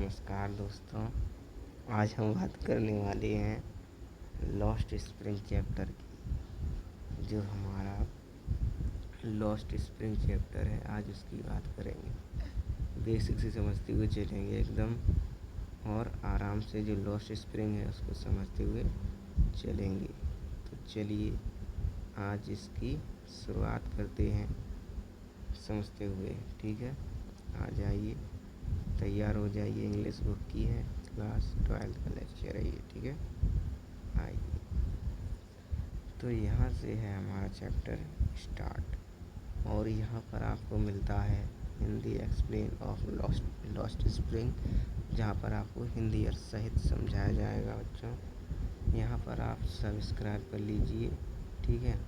नमस्कार दोस्तों, आज हम बात करने वाले हैं लॉस्ट स्प्रिंग चैप्टर की। जो हमारा लॉस्ट स्प्रिंग चैप्टर है, आज उसकी बात करेंगे। बेसिक से समझते हुए चलेंगे एकदम, और आराम से जो लॉस्ट स्प्रिंग है उसको समझते हुए चलेंगे। तो चलिए आज इसकी शुरुआत करते हैं समझते हुए। ठीक है, आ जाइए, तैयार हो जाइए। इंग्लिश बुक की है, क्लास 12 का लेक्चर है ये। ठीक है, आइए। तो यहाँ से है हमारा चैप्टर स्टार्ट, और यहाँ पर आपको मिलता है Hindi explain of lost spring, जहाँ पर आपको हिंदी अर्थ सहित समझाया जाएगा बच्चों। यहाँ पर आप सब्सक्राइब कर लीजिए। ठीक है,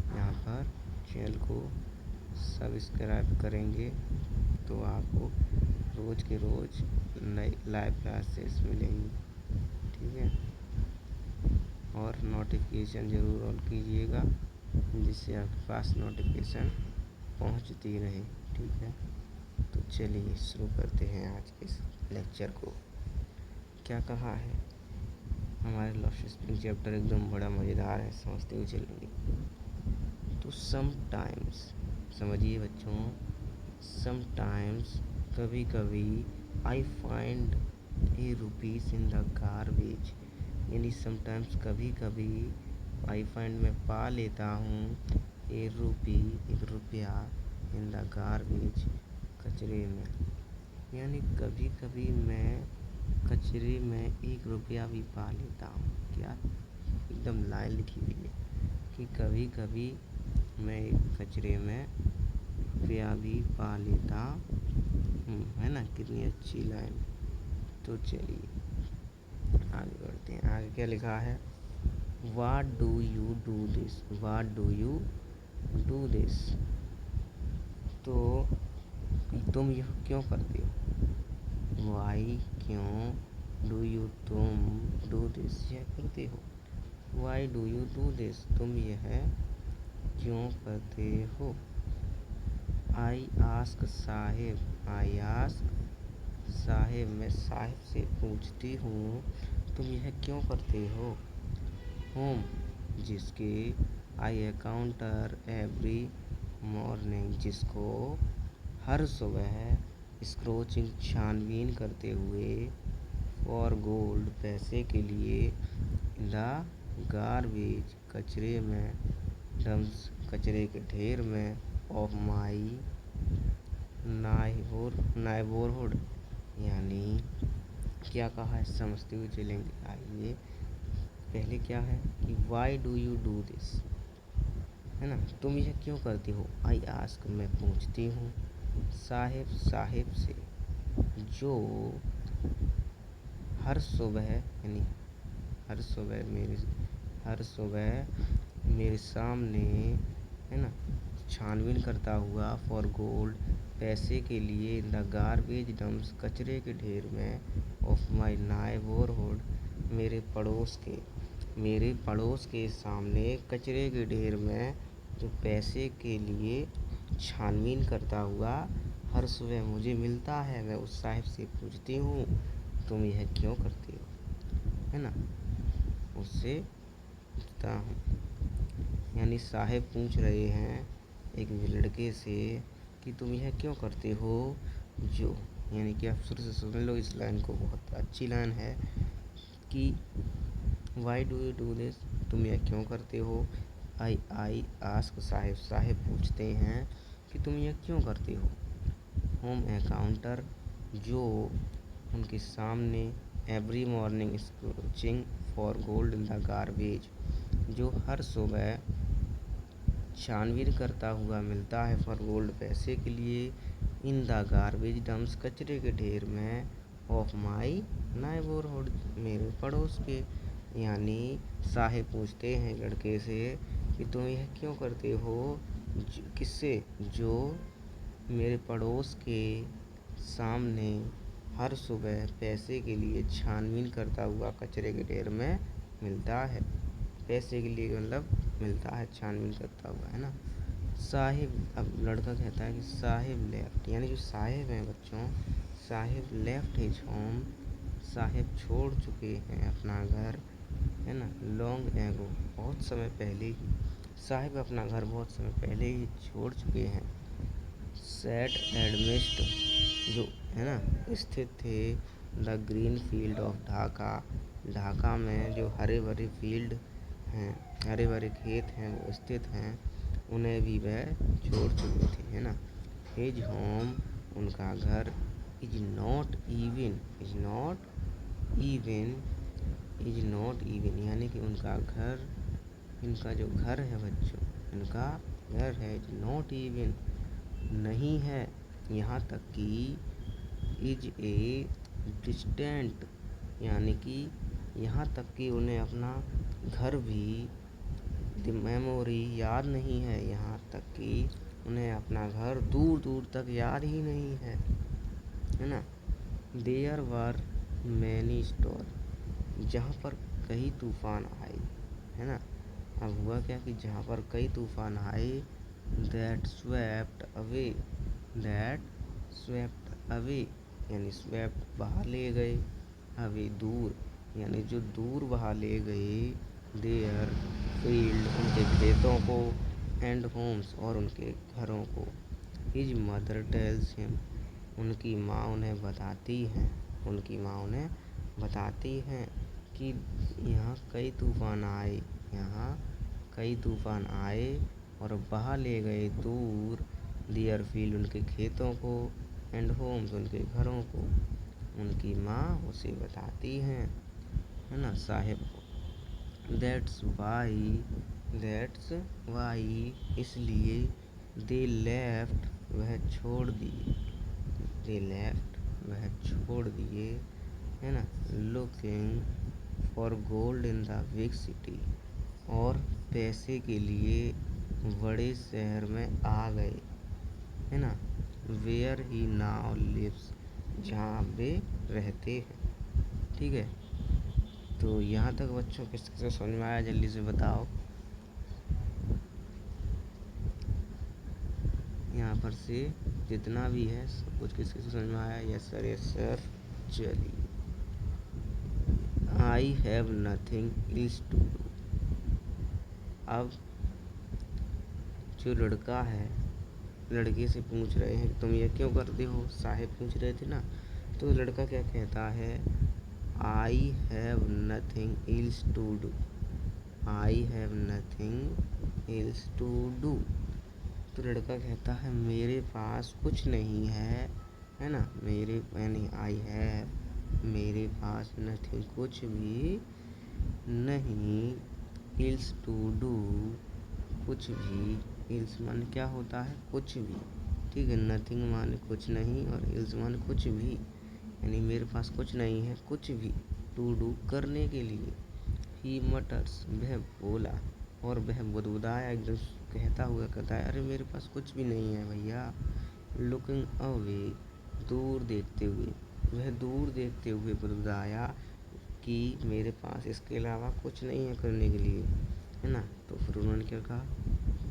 यहाँ पर चैनल को सब्सक्राइब करेंगे तो आपको रोज़ के रोज़ नई लाइव क्लासेस मिलेंगी। ठीक है, और नोटिफिकेशन ज़रूर ऑन कीजिएगा, जिससे आपके पास नोटिफिकेशन पहुंचती रहे। ठीक है, तो चलिए शुरू करते हैं आज के इस लेक्चर को। क्या कहा है हमारे लॉस्ट स्प्रिंग चैप्टर, एकदम बड़ा मज़ेदार है, समझते हुए चलेंगे। तो समटाइम्स, समझिए बच्चों, समटाइम्स कभी कभी I find A rupees in the garbage, यानी समटाइम्स कभी कभी आई फाइंड में पा लेता हूँ ए रुपी, एक रुपया, इन द गार्बेज, कचरे में। यानी कभी कभी मैं कचरे में एक रुपया भी पा लेता हूँ। क्या एकदम लाइन लिखी हुई है कि कभी कभी मैं कचरे में रुपया भी पा लेता हूँ, है ना। कितनी अच्छी लाइन। तो चलिए आगे बढ़ते हैं। आगे क्या लिखा है, what do you do this, what do you do this. तो तुम यह क्यों करते हो, वाई, क्यों, डू यू, तुम, डू दिस, यह करते हो। Why do you do this, तुम यह क्यों करते हो। I ask Sahib, I ask Sahib, मैं साहिब से पूछती हूँ तुम यह क्यों करते हो। होम, जिसके, आई एकाउंटर एवरी मॉर्निंग, जिसको हर सुबह, स्क्रोचिंग, छानबीन करते हुए, फॉर गोल्ड, पैसे के लिए, द गार्बेज, कचरे में, डम्स, कचरे के ढेर में, ऑफ माई नाइबरहुड, यानी क्या कहा है समझते हुए चलेंगे। आइए, पहले क्या है कि why do you do this, है ना, तुम यह क्यों करते हो। आई आस्क, मैं पूछती हूँ, साहिब, साहिब से, जो हर सुबह, यानी हर सुबह मेरे सामने, है ना, छानबीन करता हुआ, फॉर गोल्ड, पैसे के लिए, द गार्बेज डम्प्स, कचरे के ढेर में, ऑफ माई नाइबरहुड, मेरे पड़ोस के सामने, कचरे के ढेर में, जो पैसे के लिए छानबीन करता हुआ हर सुबह मुझे मिलता है। मैं उस साहिब से पूछती हूँ तुम यह क्यों करते हो, है ना, उससे पूछता हूँ। यानी साहिब पूछ रहे हैं एक लड़के से कि तुम यह क्यों करते हो। जो, यानी कि आप शुरू से सुन लो इस लाइन को, बहुत अच्छी लाइन है कि why do you do this, तुम यह क्यों करते हो। आई आस्क साहिब, साहिब पूछते हैं कि तुम यह क्यों करते हो। होम एकाउंटर, जो उनके सामने, every morning scrounging for gold in the garbage, जो हर सुबह छानबीन करता हुआ मिलता है, फॉर गोल्ड, पैसे के लिए, इन द गार्बेज डम्प्स, कचरे के ढेर में, ऑफ माई नाइबरहुड, मेरे पड़ोस के। यानी साहिब पूछते हैं लड़के से कि तुम यह क्यों करते हो, किससे, जो मेरे पड़ोस के सामने हर सुबह पैसे के लिए छानबीन करता हुआ कचरे के ढेर में मिलता है। पैसे के लिए मतलब मिलता है छानबीन करता हुआ, है ना। साहिब, अब लड़का कहता है कि साहिब लेफ्ट, यानी जो साहिब हैं बच्चों, Sahib left his home, Sahib छोड़ चुके हैं अपना घर, है ना, लॉन्ग एगो, बहुत समय पहले ही। साहिब अपना घर बहुत समय पहले ही छोड़ चुके हैं। सेट एडमिस्ट, जो है ना स्थित थे, the green field of Dhaka, Dhaka में जो हरे भरे फील्ड हैं, हरे भरे खेत हैं वो स्थित हैं, उन्हें भी वह छोड़ चुके थे, है ना। हिज होम, उनका घर, is not even, is not even, is not even यानी कि उनका घर, इनका जो घर है बच्चों, इनका घर है, इज नॉट इवन नहीं है, यहाँ तक कि इज ए डिस्टेंट यानी कि यहाँ तक कि उन्हें अपना घर भी द मेमोरी याद नहीं है, यहाँ तक कि उन्हें अपना घर दूर दूर तक याद ही नहीं है ना। देयर वर मैनी स्टॉर्म, जहाँ पर कई तूफान आए, है ना। अब हुआ क्या कि जहाँ पर कई तूफान आए, that swept away, that swept away यानी स्वेप्ट बहा ले गए, अवे दूर यानी जो दूर बहा ले गए, देयर फील्ड उनके खेतों को, एंड होम्स और उनके घरों को। हिज मदर टेल्स हिम, उनकी माँ उन्हें बताती हैं, उनकी माँ उन्हें बताती हैं कि यहाँ कई तूफान आए, यहाँ कई तूफान आए और बहा ले गए दूर, देयर फील्ड उनके खेतों को, एंड होम्स उनके घरों को। उनकी माँ उसे बताती हैं, है ना, साहिब को। दैट्स वाई इसलिए, दे लेफ्ट वह छोड़ दिए, दे लेफ्ट वह छोड़ दिए, है ना, looking for gold in the big city और पैसे के लिए बड़े शहर में आ गए, है ना, वेयर ही नाउ लिव्स जहाँ वे रहते हैं। ठीक है, तो यहाँ तक बच्चों किस किस समझ में आया, जल्दी से बताओ। यहाँ पर से जितना भी है सब कुछ किस किस समझ में आया? Yes sir, yes sir. चलिए, I have nothing else to do. अब जो लड़का है, लड़के से पूछ रहे हैं तुम ये क्यों करते हो, साहिब पूछ रहे थे ना, तो लड़का क्या कहता है, I have nothing else to do, I have nothing else to do. तो लड़का कहता है मेरे पास कुछ नहीं है ना, मेरे यानी आई हैव, मेरे पास नथिंग कुछ भी नहीं, इल्स टू डू कुछ भी, इल्स मान क्या होता है, कुछ भी, ठीक है, नथिंग माने कुछ नहीं और इल्स माने कुछ भी, यानी मेरे पास कुछ नहीं है कुछ भी, टू डू करने के लिए। ही मटर्स वह बोला और वह बुदबुदाया, एकदम कहता हुआ कहता है अरे मेरे पास कुछ भी नहीं है भैया। लुकिंग अवे दूर देखते हुए, वह दूर देखते हुए बुदबुदाया कि मेरे पास इसके अलावा कुछ नहीं है करने के लिए, है ना। तो फिर उन्होंने क्या कहा,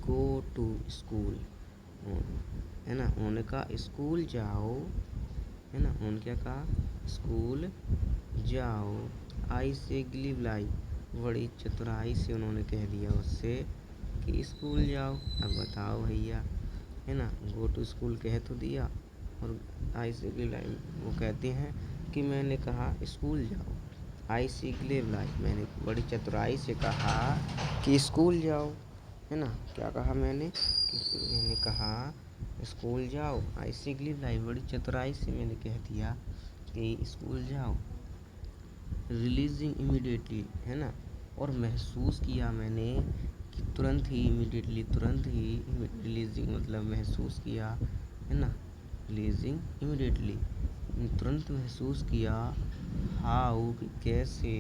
गो टू स्कूल, है ना, उन्होंने कहा स्कूल जाओ, है ना, उन्होंने क्या कहा, स्कूल जाओ। आई से गिलीव लाई, बड़ी चतुराई से उन्होंने कह दिया उससे कि स्कूल जाओ। अब बताओ भैया, है ना, गो टू स्कूल कह तो दिया और आई से गिलीव लाई वो कहते हैं कि मैंने कहा स्कूल जाओ, आई सी गिलीव लाई मैंने बड़ी चतुराई से कहा कि स्कूल जाओ, है ना, क्या कहा मैंने कि मैंने कहा स्कूल जाओ, आई सी गिलीव लाई बड़ी चतुराई से मैंने कह दिया कि स्कूल जाओ। रिलीजिंग इमीडिएटली, है ना, और महसूस किया मैंने कि तुरंत ही, इमीडिएटली तुरंत ही, रिलीजिंग मतलब महसूस किया, है ना, रिलीजिंग इमीडिएटली तुरंत महसूस किया, हाउ कि कैसे,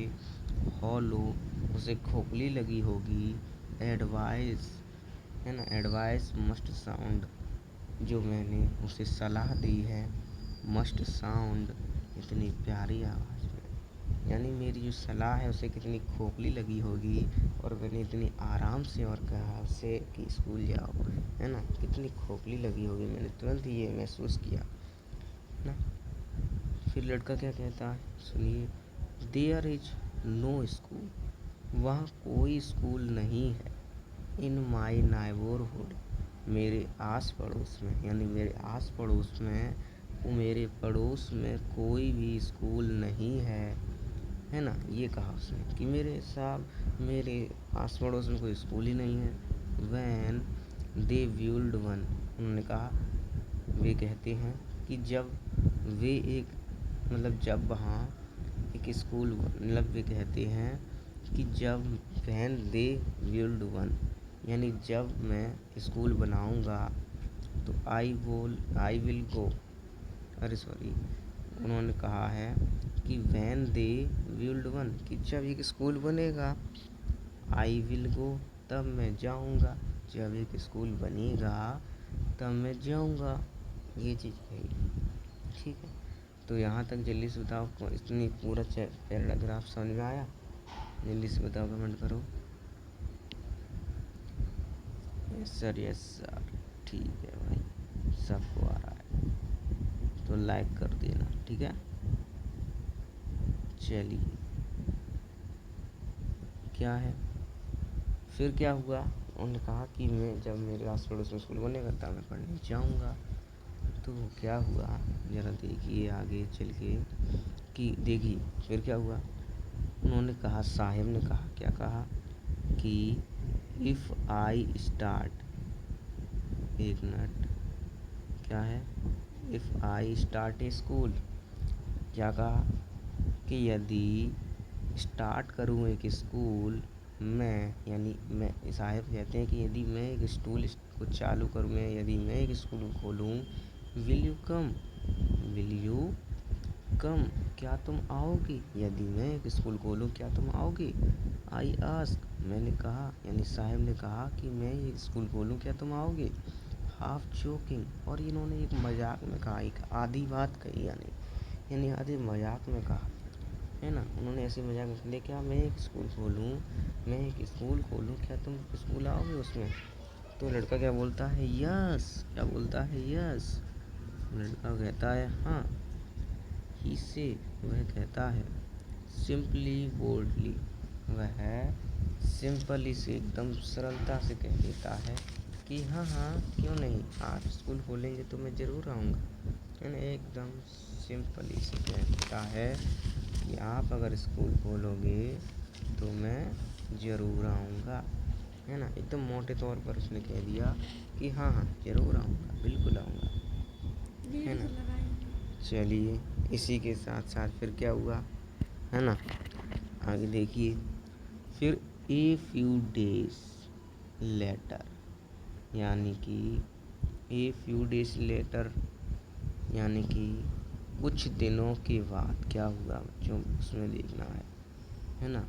हॉलो उसे खोखली लगी होगी, एडवाइस, है ना, एडवाइस मस्ट साउंड जो मैंने उसे सलाह दी है, मस्ट साउंड इतनी प्यारी आवाज़ में, यानी मेरी जो सलाह है उसे कितनी खोखली लगी होगी और मैंने इतनी आराम से और कहा उसे कि स्कूल जाओ, है ना, कितनी खोखली लगी होगी, मैंने तुरंत ही ये महसूस किया ना। फिर लड़का क्या कहता है, सुनिए, देयर इज नो स्कूल, वहाँ कोई स्कूल नहीं है, इन माई नाइबरहुड, मेरे आस पड़ोस में, यानी मेरे आस पड़ोस में, मेरे पड़ोस में कोई भी स्कूल नहीं है ना। ये कहा उसने कि मेरे साहब मेरे आस पड़ोस में कोई स्कूल ही नहीं है। वैन दे व्यूल्ड वन, उन्होंने कहा, वे कहते हैं कि जब वे एक मतलब जब वहाँ एक स्कूल, मतलब वे कहते हैं कि जब वैन दे व्यूल्ड वन, यानी जब मैं स्कूल बनाऊंगा तो आई विल गो, अरे सॉरी, उन्होंने कहा है कि वैन दे विल्ड वन, कि जब एक स्कूल बनेगा, आई विल गो, तब मैं जाऊंगा, जब एक स्कूल बनेगा तब मैं जाऊंगा, ये चीज़ कही। ठीक है, तो यहाँ तक जल्दी से बताओ, इतनी पूरा पैराग्राफ समझ में आया? जल्दी से बताओ, कमेंट करो। यस सर, ठीक है भाई, सबको आ रहा है तो लाइक कर देना, ठीक है। चलिए, क्या है फिर क्या हुआ, उन्होंने कहा कि मैं जब मेरे आस पड़ोस में स्कूल बनेगा तब मैं पढ़ने जाऊंगा। तो क्या हुआ, ज़रा देखिए आगे चल के कि देखिए फिर क्या हुआ। उन्होंने कहा, साहिब ने कहा, क्या कहा कि इफ़ आई स्टार्ट, एक मिनट, क्या है, if I start A school, क्या कहा कि यदि स्टार्ट करूँ एक स्कूल, मैं, यानी मैं, साहिब कहते हैं कि यदि मैं एक स्कूल को चालू करूँ, मैं यदि मैं एक स्कूल खोलूँ, विल यू कम, क्या तुम आओगी, यदि मैं एक स्कूल खोलूँ क्या तुम आओगी। आई आस्क, मैंने कहा, यानी साहिब ने कहा कि मैं एक स्कूल खोलूँ क्या तुम आओगे। हाफ जोकिंग, और इन्होंने एक मजाक में कहा, एक आधी बात कही, यानी आधे मजाक में कहा, है ना। उन्होंने ऐसे मजाक में ले, क्या मैं एक स्कूल खोलूँ क्या तुम स्कूल आओगे उसमें। तो लड़का क्या बोलता है, यस, क्या बोलता है, यस। लड़का कहता है हाँ। ही से, वह कहता है, सिंपली बोल्डली, वह सिंपली से, एकदम सरलता से कह देता है कि हाँ हाँ क्यों नहीं, आप स्कूल खोलेंगे तो मैं ज़रूर आऊँगा, है ना। एकदम सिंपली से कहता है कि आप अगर स्कूल खोलोगे तो मैं ज़रूर आऊँगा, है ना। एकदम मोटे तौर पर उसने कह दिया कि हाँ हाँ ज़रूर आऊँगा, बिल्कुल आऊँगा, है ना। चलिए, इसी के साथ साथ फिर क्या हुआ, है ना, आगे देखिए। फिर ए फ्यू डेज लेटर, यानी कि ए फ्यू डेज लेटर, यानी कि कुछ दिनों के बाद क्या हुआ बच्चों, उसमें देखना है ना।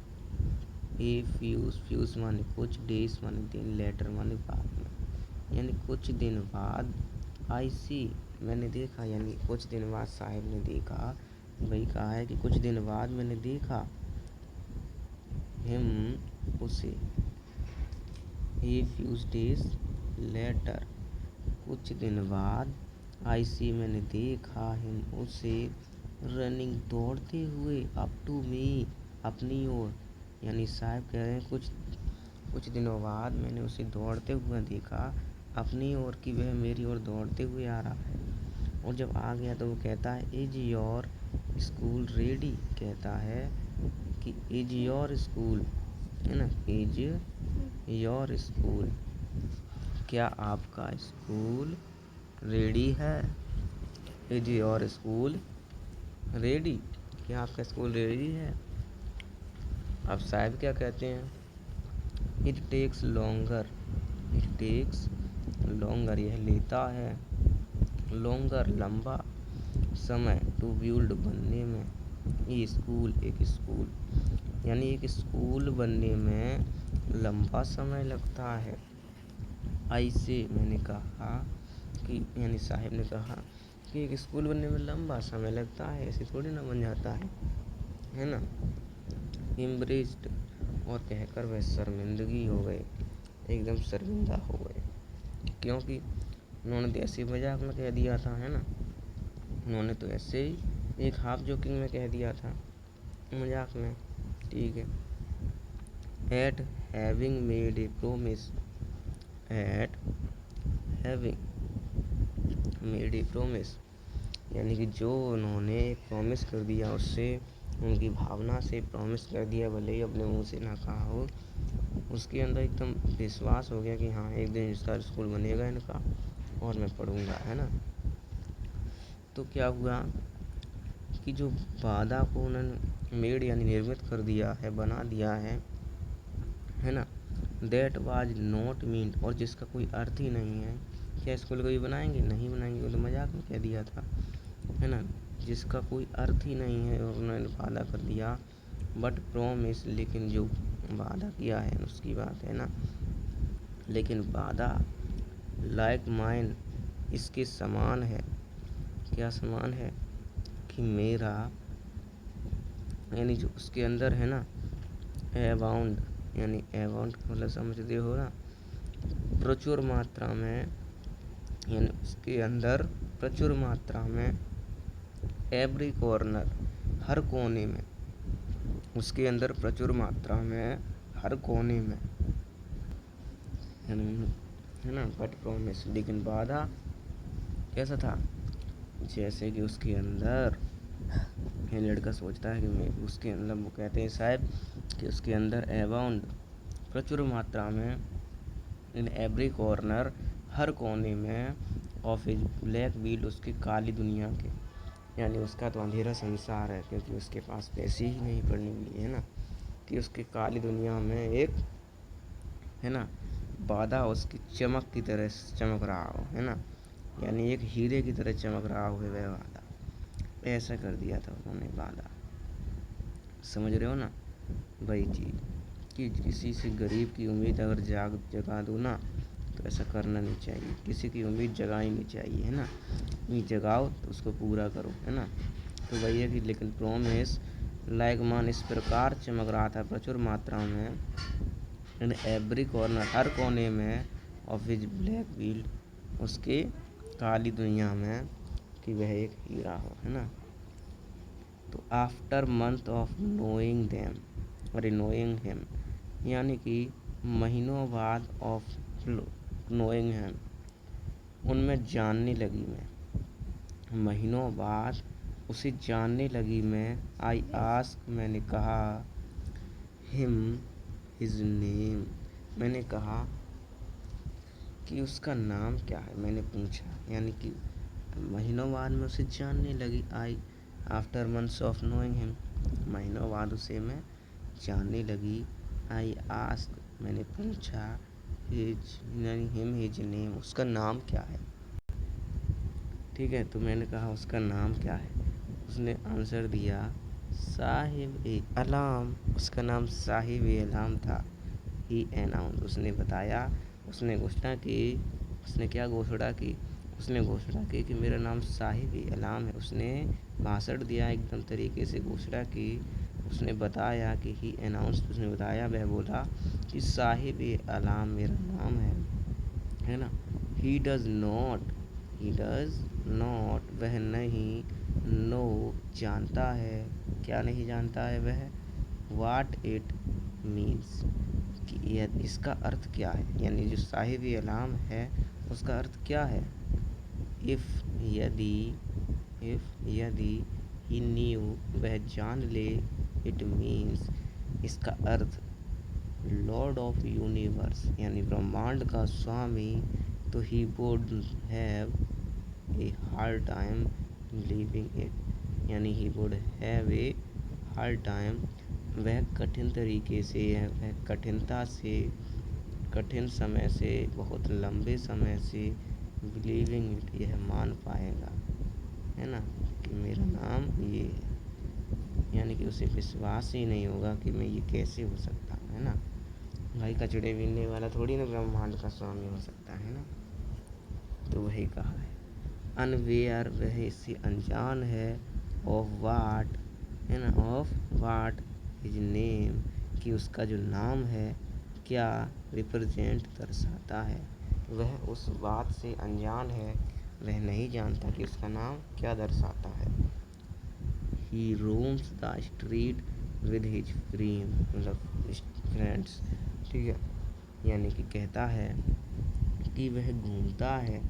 ए फ्यूज माने कुछ, डेज माने दिन, लेटर माने बाद में, यानी कुछ दिन बाद। आई सी, मैंने देखा, यानी कुछ दिन बाद साहिब ने देखा, वही कहा है कि कुछ दिन बाद मैंने देखा, हिम, उसे, ए फ्यूज डेज लेटर, कुछ दिन बाद, आई सी, मैंने देखा, हिम, उसे, रनिंग, दौड़ते हुए, अप टू मी, अपनी ओर, यानी साहब कह रहे हैं कुछ दिनों बाद मैंने उसे दौड़ते हुए देखा अपनी ओर, की वह मेरी ओर दौड़ते हुए आ रहा है। और जब आ गया तो वो कहता है, इज योर स्कूल रेडी, कहता है कि इज योर स्कूल, है ना, इज योर स्कूल, क्या आपका स्कूल रेडी है। इज योर स्कूल रेडी, क्या आपका स्कूल रेडी है। अब साहब क्या कहते हैं, इट टेक्स लॉन्गर, यह लेता है, लॉन्गर, लंबा समय, टू बिल्ड, बनने में, ये स्कूल, एक स्कूल, यानी एक स्कूल बनने में लंबा समय लगता है। ऐसे मैंने कहा कि, यानी साहिब ने कहा कि एक स्कूल बनने में लंबा समय लगता है, ऐसे थोड़ी ना बन जाता है ना। एम्ब्रेस्ड, और कहकर वह शर्मिंदगी हो गए, एकदम शर्मिंदा हो गए, क्योंकि उन्होंने तो ऐसे मजाक में कह दिया था, है ना। उन्होंने तो ऐसे ही एक हाफ जोकिंग में कह दिया था, मजाक में, ठीक है। Eight having made a promise, eight having made a promise, यानी कि जो उन्होंने प्रॉमिस कर दिया, उससे उनकी भावना से प्रॉमिस कर दिया, भले ही अपने मुंह से ना कहा हो, उसके अंदर एकदम विश्वास हो गया कि हाँ एक दिन इसका स्कूल बनेगा इनका और मैं पढ़ूंगा, है ना। तो क्या हुआ कि जो वादा को उन्होंने मेड यानी निर्मित कर दिया है, बना दिया है ना, दैट वाज नॉट मीन्ड, और जिसका कोई अर्थ ही नहीं है। क्या स्कूल कभी बनाएंगे? नहीं बनाएंगे, वो तो मजाक में कह दिया था, है ना, जिसका कोई अर्थ ही नहीं है और उन्होंने वादा कर दिया। बट प्रॉमिस, लेकिन जो वादा किया है उसकी बात है ना, लेकिन वादा लाइक माइन, इसके समान है। क्या समान है? कि मेरा, यानी जो उसके अंदर है ना, अबाउंड, यानी अबाउंड मतलब समझते हो ना, प्रचुर मात्रा में, यानी उसके अंदर प्रचुर मात्रा में, एवरी कॉर्नर, हर कोने में, उसके अंदर प्रचुर मात्रा में हर कोने में, है ना। बट प्रॉमिस, लेकिन वादा कैसा था? जैसे कि उसके अंदर, ये लड़का सोचता है कि मैं उसके अंदर, वो कहते हैं साहब कि उसके अंदर अबाउंड, प्रचुर मात्रा में, इन एवरी कॉर्नर, हर कोने में, ऑफ इज ब्लैक व्हील, उसकी काली दुनिया के, यानी उसका तो अंधेरा संसार है, क्योंकि उसके पास पैसे ही नहीं पढ़ने के लिए, है ना, कि उसकी काली दुनिया में एक, है ना, वादा उसकी चमक की तरह चमक रहा हो, है ना, यानी एक हीरे की तरह चमक रहा हो वह वादा। ऐसा कर दिया था उन्होंने वादा, समझ रहे हो ना वही चीज़, कि किसी से गरीब की उम्मीद अगर जगा दो ना, तो ऐसा करना नहीं चाहिए, किसी की उम्मीद जगानी नहीं चाहिए, है ना, नहीं जगाओ तो उसको पूरा करो, है ना। तो वही है कि लेकिन प्रॉमिस लाइक मान इस प्रकार चमक रहा था प्रचुर मात्रा में, इन एवरी कॉर्नर, हर कोने में, ऑफ हिज ब्लैक व्हील, उसके काली दुनिया में, कि वह एक हीरा हो, है ना। तो after month of knowing them, और नोइंग हिम, यानी कि महीनों बाद ऑफ नोइंग हिम, उनमें जानने लगी मैं, महीनों बाद उसे जानने लगी मैं। आई आस्क, मैंने कहा, हिम हिज नेम, मैंने कहा कि उसका नाम क्या है, मैंने पूछा, यानी कि महीनों बाद में उसे जानने लगी। I after months of knowing him, महीनों बाद उसे मैं जानने लगी। आई आस्क, मैंने पूछा, हिज यानी हिम हिज नेम, उसका नाम क्या है, ठीक है। तो मैंने कहा उसका नाम क्या है, उसने आंसर दिया साहिब ए अलाम, उसका नाम साहिब ए अलाम था। ही अनाउंस, उसने बताया, उसने घोषणा की, उसने क्या घोषणा की, उसने घोषणा की कि मेरा नाम साहिब ए अलाम है। उसने भाषण दिया, एकदम तरीके से घोषणा की, उसने बताया कि ही अनाउंस, उसने बताया, वह बोला कि साहिब ए अलाम मेरा नाम है ना। He does not, he does not, वह नहीं, नो, जानता है, क्या नहीं जानता है वह, वाट इट मीन्स, कि यह इसका अर्थ क्या है, यानी जो साहिब अलाम है उसका अर्थ क्या है। इफ़, यदि, इफ़ यदि, ही न्यू, वह जान ले, इट मीन्स, इसका अर्थ, लॉर्ड ऑफ यूनिवर्स, यानी ब्रह्मांड का स्वामी, तो he would have a hard time living it, यानी he would have a hard time, वह कठिन तरीके से, वह कठिनता से, कठिन समय से, बहुत लंबे समय से, बिलीविंग इट, यह मान पाएगा, है ना, कि मेरा नाम ये है, यानी कि उसे विश्वास ही नहीं होगा कि मैं ये कैसे हो सकता है ना। भाई कचड़े बीनने वाला थोड़ी ना ब्रह्मांड का स्वामी हो सकता है ना। तो वही कहा है, अनवेयर, वह इससे अनजान है, ऑफ वाट, है ना, ऑफ वाट हिज नेम, कि उसका जो नाम है क्या रिप्रेजेंट दर्शाता है, वह उस बात से अनजान है, वह नहीं जानता कि उसका नाम क्या दर्शाता है। He roams the street with his friends. ठीक है, यानी कि कहता है कि वह घूमता है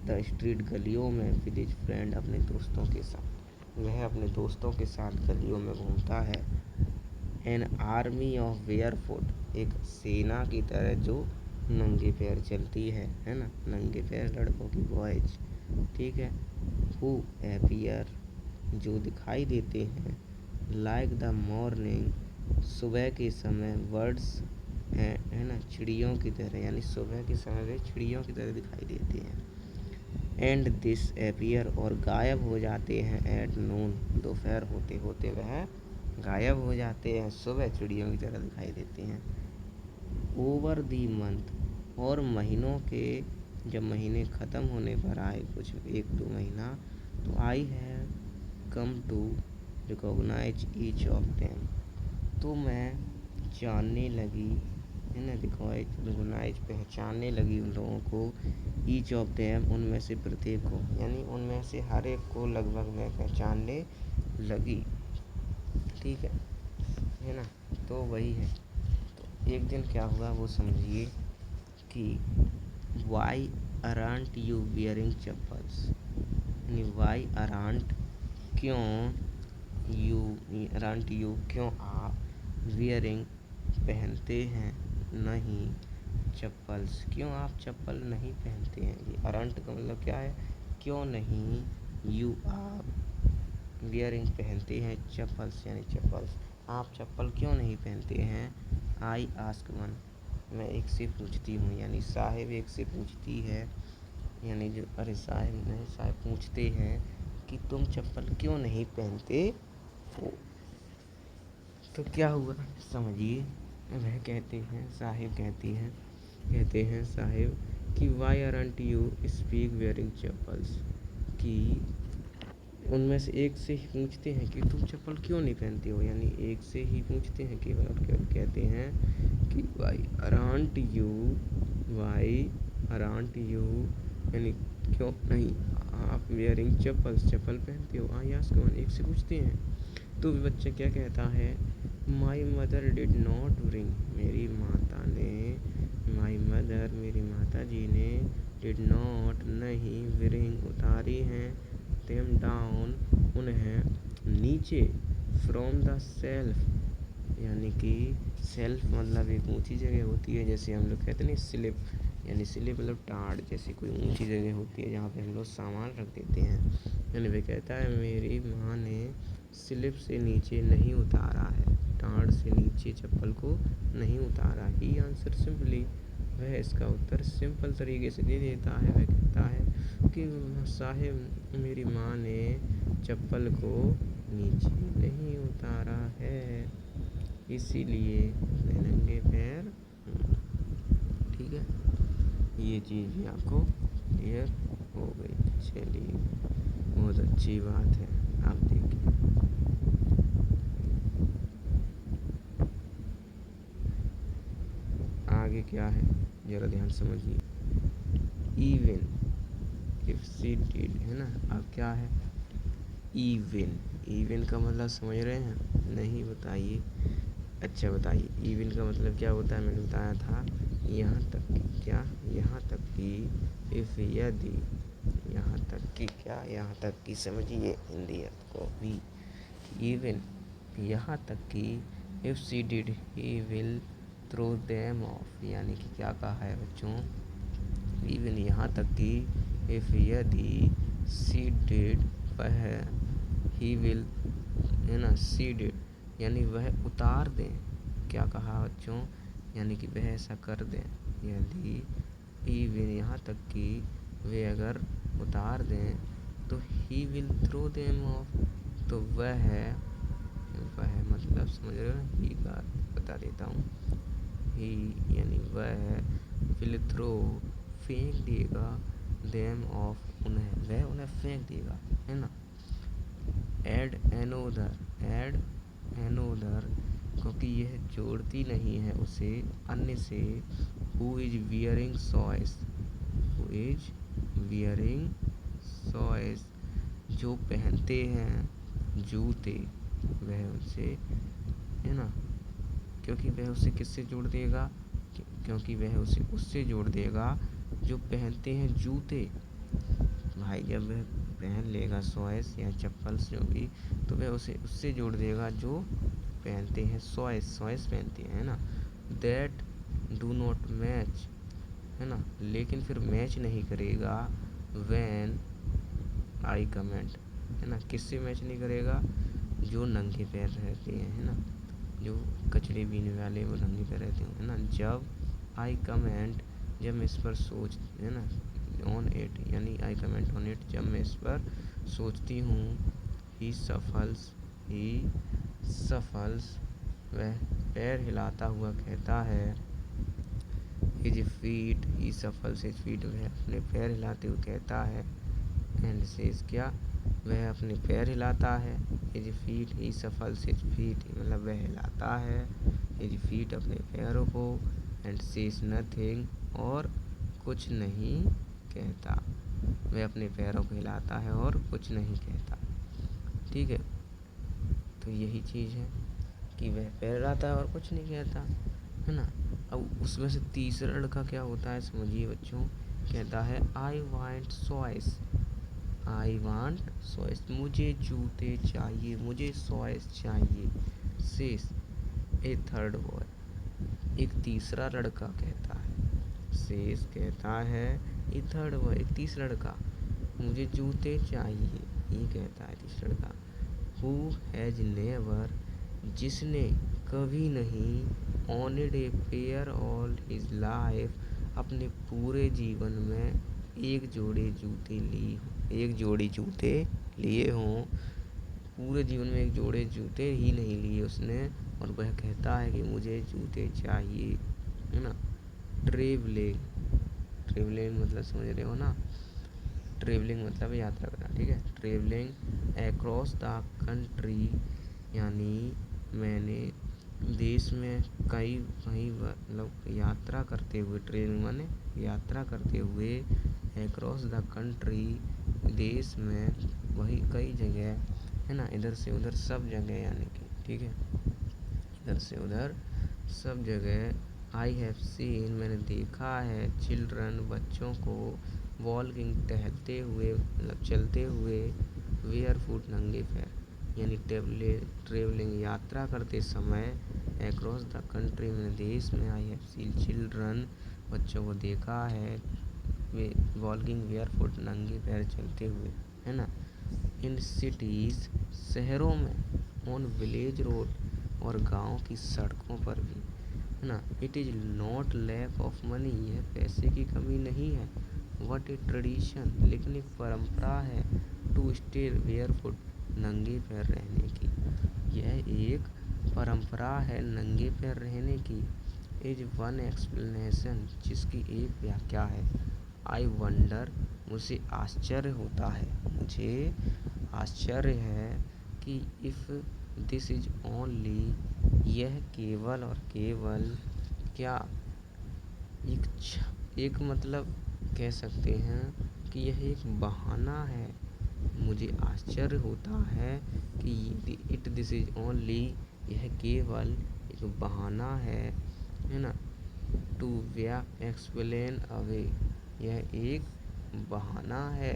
द स्ट्रीट गलियों में विद हिज फ्रेंड अपने दोस्तों के साथ। वह अपने दोस्तों के साथ गलियों में घूमता है। एन आर्मी ऑफ बेयरफुट, एक सेना की तरह जो नंगे पैर चलती है ना, नंगे पैर लड़कों की बॉयज। ठीक है, हु अपीयर, जो दिखाई देते हैं, लाइक द मॉर्निंग, सुबह के समय, बर्ड्स है ना, चिड़ियों की तरह, यानी सुबह के समय वे चिड़ियों की तरह दिखाई देते हैं। एंड दिस अपीयर, और गायब हो जाते हैं, एट नून, दोपहर होते होते वह गायब हो जाते हैं, सुबह चिड़ियों की तरह दिखाई देते हैं। ओवर दी मंथ, और महीनों के, जब महीने ख़त्म होने पर आए, कुछ 1-2 महीना, तो I have come to recognise each of them, तो मैं जानने लगी है ना, रिकॉग्नाइज पहचानने लगी उन लोगों को, ईच ऑफ देम, उनमें से प्रत्येक को, यानी उनमें से हर एक को लगभग मैं पहचानने लगी। ठीक है ना, तो वही है। तो एक दिन क्या हुआ वो समझिए कि वाई अरांट यू वियरिंग चप्पल्स, यानी वाई अरांट, क्यों, यू अरांट यू, क्यों आप, वियरिंग पहनते हैं, नहीं, चप्पल्स, क्यों आप चप्पल नहीं पहनते हैं। ये अरांट का मतलब क्या है, क्यों नहीं, यू आप, वियरिंग पहनते हैं, चप्पल्स यानी चप्पल्स, आप चप्पल क्यों नहीं पहनते हैं। आई आस्क वन, मैं एक से पूछती हूँ, यानी साहिब एक से पूछती है, यानी जो, अरे साहिब नहीं, साहिब पूछते हैं कि तुम चप्पल क्यों नहीं पहनते हो। तो क्या हुआ समझिए, वह कहते हैं, साहिब कहते हैं साहिब कि why aren't you speak wearing chappals, कि उनमें से एक से ही पूछते हैं कि तुम चप्पल क्यों नहीं पहनते हो, यानी एक से ही पूछते हैं केवल, और कहते हैं कि वाई अरांट यू, वाई अरांट यू, यानी क्यों नहीं आप वेयरिंग चप्पल्स, चप्पल पहनते हो। आई आस्क वन, एक से पूछते हैं। तो बच्चा क्या कहता है, my mother did not bring, मेरी माता ने, माई मदर, मेरी माता जी ने, डिड नॉट, नहीं, ब्रिंग, उतारी हैं, देम डाउन, उन्हें, नीचे, फ्रॉम द सेल्फ, यानी कि सेल्फ मतलब एक ऊंची जगह होती है, जैसे हम लोग कहते हैं ना स्लिप, यानी स्लिप मतलब टाड़, जैसे कोई ऊंची जगह होती है जहाँ पे हम लोग सामान रख देते हैं। यानी वे कहता है मेरी माँ ने स्लिप से नीचे नहीं उतारा है, टाड़ से नीचे चप्पल को नहीं उतारा। ही आंसर सिंपली, वह इसका उत्तर सिंपल तरीके से दे देता है। वह कहता है कि साहिब मेरी माँ ने चप्पल को नीचे नहीं उतारा है, इसीलिए मैं नंगे पैर हूँ। ठीक है, ये चीज़ भी आपको क्लियर हो गई। चलिए, बहुत अच्छी बात है। आप देखिए आगे क्या है, ज़रा ध्यान समझिए। इवन इफ सी डिड, है ना, अब क्या है, इवन, इवन का मतलब समझ रहे हैं, नहीं बताइए, अच्छा बताइए, इवन का मतलब क्या होता है, मैंने बताया था, यहाँ तक कि, क्या, यहाँ तक कि, इफ़, यदि, यहाँ तक कि क्या, यहाँ तक कि, समझिए हिंदी को भी, इवन, यहाँ तक कि, if she did he will throw them off, यानी कि क्या कहा है बच्चों, इवन यहाँ तक कि, इफ़, यदि, सी डिड, वह, ही विल, है ना, सी डिड यानी वह उतार दें, क्या कहा बच्चों, यानी कि वह ऐसा कर दें, यदि, इवन यहाँ तक कि, वे अगर उतार दें, तो he will throw them off, तो वह मतलब समझ रहे हो, ही का बता देता हूँ, ही यानी वह, विल थ्रो, फेंक देगा, देम ऑफ, उन्हें, वह उन्हें फेंक देगा, है ना। एड एनोदर, क्योंकि यह जोड़ती नहीं है उसे अन्य से, who is wearing shoes, who is wearing shoes, जो पहनते हैं, जूते, वह उनसे, है ना, क्योंकि वह उसे किससे जोड़ देगा, क्योंकि वह उसे उससे जोड़ देगा जो पहनते हैं जूते। भाई जब वह पहन लेगा शॉयस या चप्पल्स जो भी, तो वह उसे उससे जोड़ देगा जो पहनते हैं शॉयस पहनते हैं, है ना। दैट डू नॉट मैच, है ना, लेकिन फिर मैच नहीं करेगा व्हेन आई कमेंट, है ना, किससे मैच नहीं करेगा, जो नंगे पैर रहते हैं, है ना, जो कचड़े बीनने वाले वो नंगे पैर रहते हैं, है ना। जब आई कमेंट, जब मैं इस पर सोच, है ना, ऑन इट, यानी आई कमेंट ऑन इट, जब मैं इस पर सोचती हूँ, ही सफल्स, वह पैर हिलाता हुआ कहता है, हिज फीट, ही सफल्स हिज फीट, वह अपने पैर हिलाते हुए कहता है, एंड सेज, क्या, वह अपने पैर हिलाता है, हिज फीट, ही सफल्स हिज फीट, मतलब वह हिलाता है हिज फीट, अपने पैरों को, एंड सेज नथिंग, और कुछ नहीं कहता। वह अपने पैरों को हिलाता है और कुछ नहीं कहता, ठीक है। तो यही चीज़ है कि वह पैर हिलाता है और कुछ नहीं कहता, है ना। अब उसमें से तीसरा लड़का क्या होता है, समझिए बच्चों, कहता है आई वांट सॉइस, आई वांट सॉइस, मुझे जूते चाहिए, मुझे सॉइस चाहिए। सेस ए थर्ड बॉय, एक तीसरा लड़का कहता है, सेस कहता है, ए थर्ड बॉय, एक तीसरा लड़का, मुझे जूते चाहिए, ये कहता है तीसरा लड़का। हु हैज नेवर, जिसने कभी नहीं, owned a pair all his life, अपने पूरे जीवन में एक जोड़ी जूते लिए हों, पूरे जीवन में एक जोड़े जूते ही नहीं लिए उसने, और वह कहता है कि मुझे जूते चाहिए, है ना। ट्रेवलिंग, मतलब समझ रहे हो ना, ट्रेवलिंग मतलब यात्रा करना, ठीक है। ट्रेवलिंग अक्रॉस द कंट्री, यानी मैंने देश में कई मतलब यात्रा करते हुए, ट्रेवलिंग माने यात्रा करते हुए, अक्रॉस द कंट्री, देश में वही कई जगह, है ना, इधर से उधर सब जगह, यानी कि, ठीक है, इधर से उधर सब जगह। आई हैव सीन, मैंने देखा है, चिल्ड्रन, बच्चों को, वॉकिंग, टहलते हुए, मतलब चलते हुए, वेयर फुट, नंगे पैर, यानी ट्रेवलिंग, यात्रा करते समय, अक्रॉस द कंट्री, मैंने देश में, आई हैव सीन चिल्ड्रन, बच्चों को देखा है, वे वॉकिंग वेयर फुट, नंगे पैर चलते हुए, है ना। इन सिटीज़, शहरों में, ऑन विलेज रोड, और गांव की सड़कों पर भी, है ना। It is not lack of money, यह पैसे की कमी नहीं है, वट ए ट्रेडिशन, लेकिन एक परंपरा है, टू स्टे वेयर फुट, नंगे पैर रहने की, यह एक परंपरा है नंगे पैर रहने की। इज वन एक्सप्लेनेशन, जिसकी एक व्याख्या है। आई वंडर, मुझे आश्चर्य होता है, मुझे आश्चर्य है कि इफ़ दिस इज ओनली, यह केवल और केवल, क्या, एक मतलब कह सकते हैं कि यह एक बहाना है। मुझे आश्चर्य होता है कि इट दिस इज ओनली, यह केवल एक बहाना है ना। टू एक्सप्लेन अवे, यह एक बहाना है,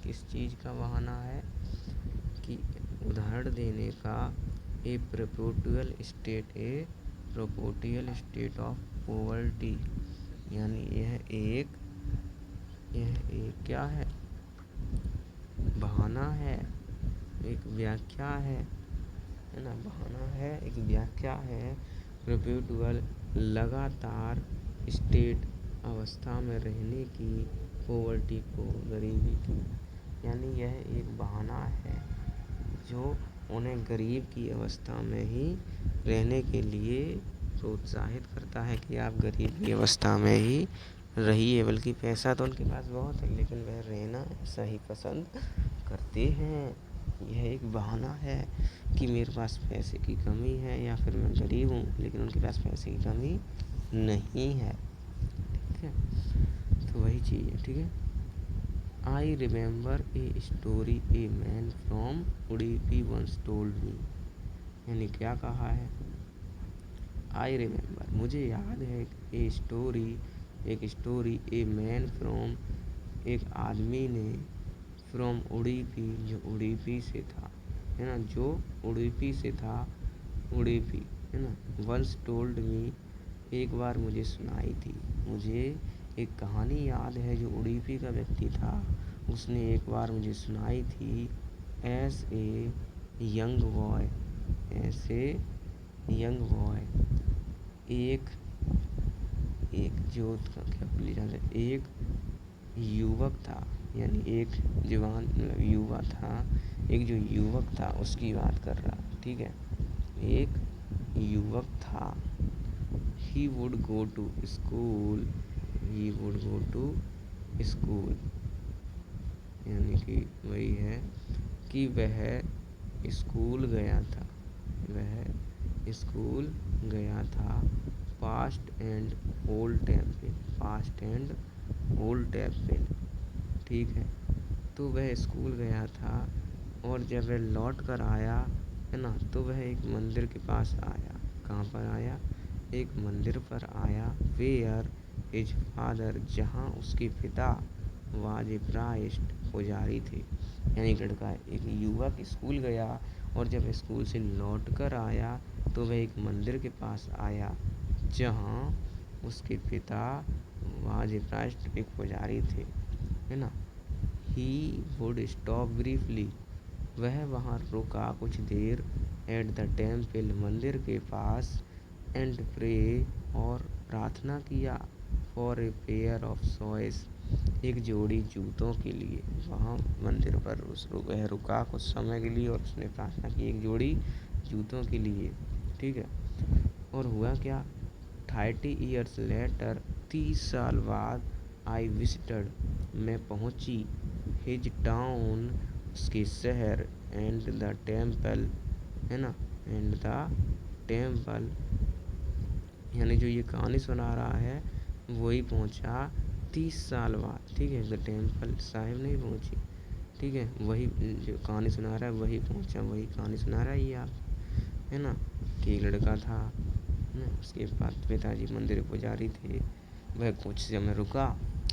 किस चीज़ का बहाना है, कि उदाहरण देने का, ए प्रोपोर्टियल स्टेट ऑफ पॉवर्टी, यानी यह एक क्या है, बहाना है, एक व्याख्या है ना, बहाना है, एक व्याख्या है। प्रोपोर्टियल, लगातार, स्टेट, अवस्था में रहने की, पॉवर्टी को, गरीबी की, यानी यह एक बहाना है जो उन्हें गरीब की अवस्था में ही रहने के लिए प्रोत्साहित करता है कि आप गरीब की अवस्था में ही रहिए, बल्कि पैसा तो उनके पास बहुत है, लेकिन वह रहना ऐसा ही पसंद करते हैं। यह एक बहाना है कि मेरे पास पैसे की कमी है, या फिर मैं गरीब हूँ, लेकिन उनके पास पैसे की कमी नहीं है, ठीक है। तो वही चीज़ है, ठीक है। I remember a story a man from Udupi once told me. यानी क्या कहा है, आई रिमेंबर मुझे याद है, एक स्टोरी ए मैन फ्रॉम एक आदमी ने, फ्रॉम उडीपी जो उडीपी से था, है ना, जो उडीपी से था, उडीपी, है ना, वंस टोल्ड मी एक बार मुझे सुनाई थी। मुझे एक कहानी याद है जो उडीपी का व्यक्ति था, उसने एक बार मुझे सुनाई थी। एस ए यंग बॉय, ऐसे यंग बॉय, एक एक जो क्या बोली जाता है, एक युवक था, यानी एक जवान मतलब युवा था, एक जो युवक था उसकी बात कर रहा, ठीक है, एक युवक था। He would go to school, he would go to school, यानी कि वही है कि वह स्कूल गया था, वह स्कूल गया था। Past and old temple, past and old temple, ठीक है। तो वह स्कूल गया था और जब वह लौट कर आया, है ना, तो वह एक मंदिर के पास आया। कहाँ पर आया, एक मंदिर पर आया। वेयर हिज फादर, जहाँ उसके पिता वाज ए प्राइस्ट, पुजारी थे। यानी लड़का, एक युवक स्कूल गया और जब स्कूल से लौट कर आया तो वह एक मंदिर के पास आया जहाँ उसके पिता वाज ए प्राइस्ट, एक पुजारी थे, है ना। ही वुड स्टॉप ब्रीफली, वह वहाँ रुका कुछ देर। एट द टेम्पल, मंदिर के पास। एंड प्रे, और प्रार्थना किया। फॉर ए पेयर ऑफ सॉइस, एक जोड़ी जूतों के लिए। वहाँ मंदिर पर वह रुका कुछ समय के लिए और उसने प्रार्थना की एक जोड़ी जूतों के लिए, ठीक है। और हुआ क्या, 30 years लेटर, 30 साल बाद, आई विजिटेड, मैं पहुँची, हिज टाउन, उसके शहर, एंड द टेम्पल, है ना, एंड द टेम्पल, यानी जो ये कहानी सुना रहा है वही पहुंचा 30 साल बाद, ठीक है। द टेम्पल साहिब नहीं पहुंची, ठीक है, वही जो कहानी सुना रहा है वही पहुंचा, वही कहानी सुना रहा है ये आप, है ना, कि एक लड़का था, है ना, उसके पिताजी मंदिर पुजारी थे। वह कुछ समय रुका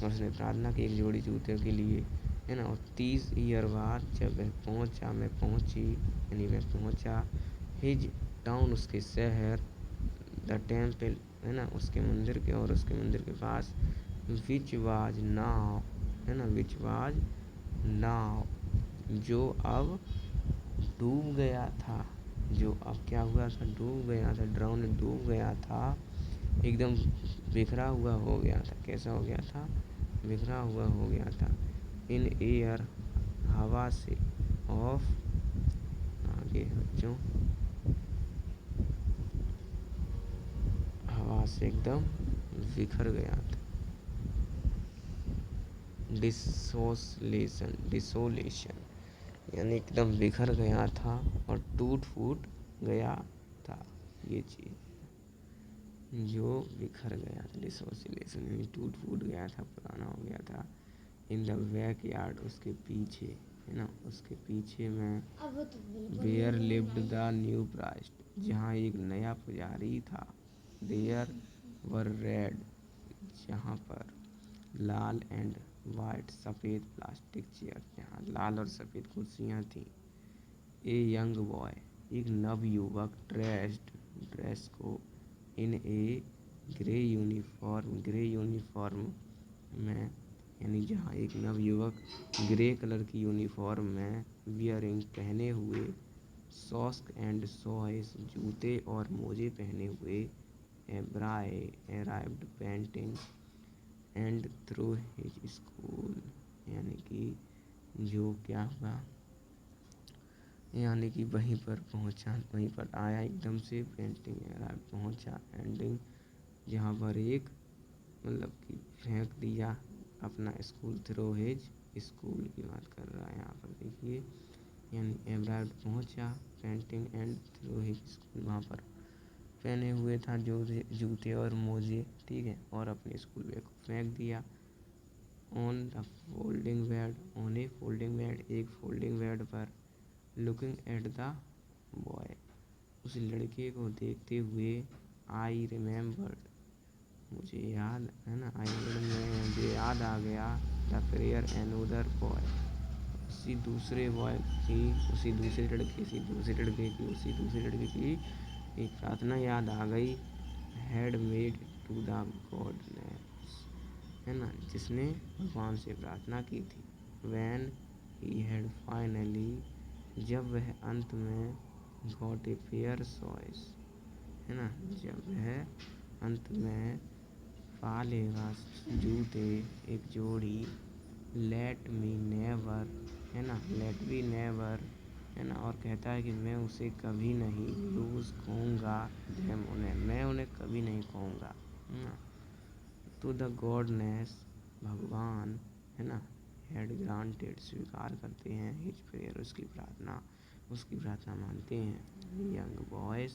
और उसने प्रार्थना की एक जोड़ी जूते के लिए, है ना। और 30 ईयर बाद जब वह पहुंचा, मैं पहुंची, यानी वह पहुंचा, हिज टाउन, उसके शहर, द टेम्पल, है ना, उसके मंदिर के, और उसके मंदिर के पास, विच वाज नाउ, है ना, विच वाज नाउ, जो अब डूब गया था, जो अब क्या हुआ था, डूब गया था, ड्राउन, डूब गया था, एकदम बिखरा हुआ हो गया था। कैसा हो गया था, बिखरा हुआ हो गया था। इन एयर, हवा से, ऑफ, आगे बच्चों, हवा से एकदम बिखर गया था। डिसोलेशन, डिसोलेशन, यानी एकदम बिखर गया था और टूट फूट गया था। ये चीज़ जो बिखर गया था, डिसोसिलेशन, यानी टूट फूट गया था, पुराना हो गया था। इन द बैक यार्ड, उसके पीछे, है ना, उसके पीछे में, where lived the new priest, जहाँ एक नया पुजारी था। देयर वर रेड, जहाँ पर लाल, एंड वाइट, सफ़ेद प्लास्टिक चेयर, जहाँ लाल और सफ़ेद कुर्सियाँ थीं। ए यंग बॉय, एक नव युवक, ड्रेस को, इन ए ग्रे यूनिफॉर्म, ग्रे यूनिफॉर्म में, यानी जहाँ एक नव युवक ग्रे कलर की यूनिफॉर्म में, वियरिंग, पहने हुए, सॉक्स एंड सॉइस, जूते और मोजे पहने हुए, arrived painting, and through his school, यानी कि जो क्या हुआ, यानी कि वहीं पर पहुंचा, वहीं पर आया एकदम से, पेंटिंग पहुंचा, एंडिंग, जहाँ पर एक, मतलब कि फेंक दिया अपना स्कूल, थ्रो हिज स्कूल की बात कर रहा है यहाँ पर, देखिए, यानी एब्राइड पहुंचा, painting, and through his school, वहाँ पर पहने हुए था जो जूते और मोजे, ठीक है, और अपने स्कूल बैग को फेंक दिया। On the folding bed, on A folding bed, एक फोल्डिंग बेड पर, लुकिंग एट द बॉय, उस लड़के को देखते हुए, आई रिमेम्बर्ड, मुझे याद है ना, आई रिमेम्बर, मुझे याद आ गया, द प्रेयर एनोदर बॉय, उसी दूसरे बॉय की, उसी दूसरे लड़के की, दूसरे लड़के की, उसी दूसरे लड़के की एक प्रार्थना याद आ गई, had made to the goddess, है ना, जिसने भगवान से प्रार्थना की थी, वैन ही हैड फाइनली, जब वह अंत में, गॉट ए फेयर चॉइस, है ना, जब वह अंत में पा लेगा जूते, एक जोड़ी, लेट मी नेवर, है ना, लेट मी नेवर, है ना, और कहता है कि मैं उसे कभी नहीं लूज़ कहूँगा, देम उन्हें, मैं उन्हें कभी नहीं कहूँगा, है ना, टू द गॉडनेस, भगवान, है ना, हैड ग्रांटेड, स्वीकार करते हैं, हिज प्रेयर, उसकी प्रार्थना मानते हैं, यंग बॉयज,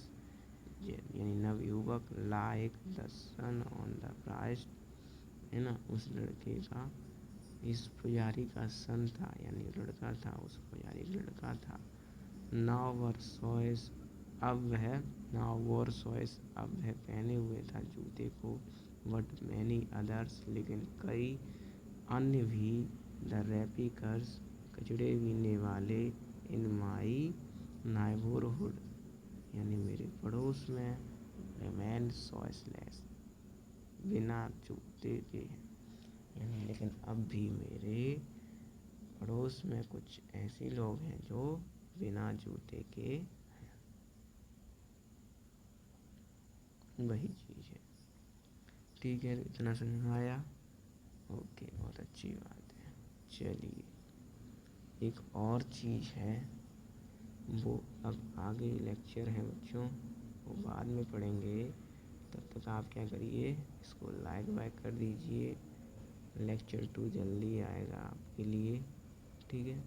यानी नवयुवक, like the son on the Christ, है ना, उस लड़के का, इस पुजारी का सन था, यानी लड़का था, उस पुजारी का लड़का था, नाउ वर सॉइस, अब वह, नाउ वॉर सॉइस, अब वह पहने हुए था जूते को, बट मैनी अदर्स, लेकिन कई अन्य भी, द रैपिकर्स, कचड़े बीनने वाले, इन माई नाइबरहुड, यानी मेरे पड़ोस में, रिमेन सॉइसलेस, बिना जूते के, यानी लेकिन अब भी मेरे पड़ोस में कुछ ऐसे लोग हैं जो बिना जूते के हैं, वही चीज़ है। ठीक है, इतना समझ में आया? ओके, बहुत अच्छी बात है। चलिए, एक और चीज़ है, वो अब आगे लेक्चर है बच्चों, वो बाद में पढ़ेंगे, तब तक आप क्या करिए, इसको लाइक वाइक कर दीजिए, लेक्चर 2 जल्दी आएगा आपके लिए, ठीक है।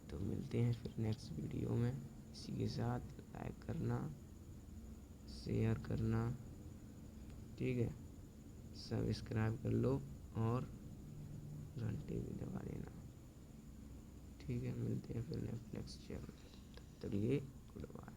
तो मिलते हैं फिर नेक्स्ट वीडियो में, इसी के साथ लाइक करना, शेयर करना, ठीक है, सब्सक्राइब कर लो और घंटे भी दबा देना, ठीक है। मिलते हैं फिर नेक्स्ट लेक्चर में, तब तक लिए गुड बाय।